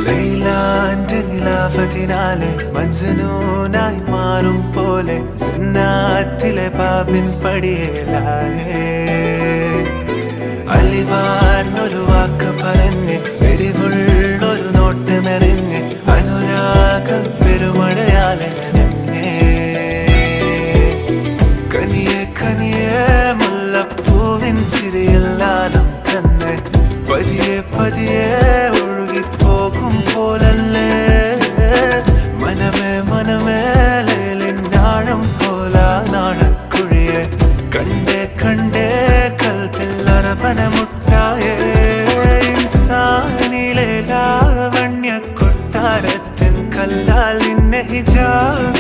ലൈലാന്റെ നിലാവതിനാലെ മജ്നൂനായി മാറും പോലെ ജന്നാത്തിലെ പാപിൻ പടിയേലായേ അലിവാർന്നൊരു വാക്ക് പറഞ്ഞ് എരിവുള്ളൊരു നോട്ടമെറിഞ്ഞ് അനുരാഗ പെരുമഴയാലെ നനഞ്ഞേ കനിയെ കനിയെ മുല്ലപ്പൂവിൻ ചിരിയെല്ലാലും തന്നെ പതിയെ പതിയെ ഒഴുകിപ്പോകും പോലല്ലേ മനമേ മനമേ ലേലിനാഴം പോലാ നാണക്കുഴിയെ കണ്ടേ കണ്ടേ കൽപ്പില്ലറപനമുട്ടായേ ഇൻസാനിലെ ലാവണ്യ കൊട്ടാരത്തിൻ കല്ലാൽ നിന്നെ ഹിജാബ്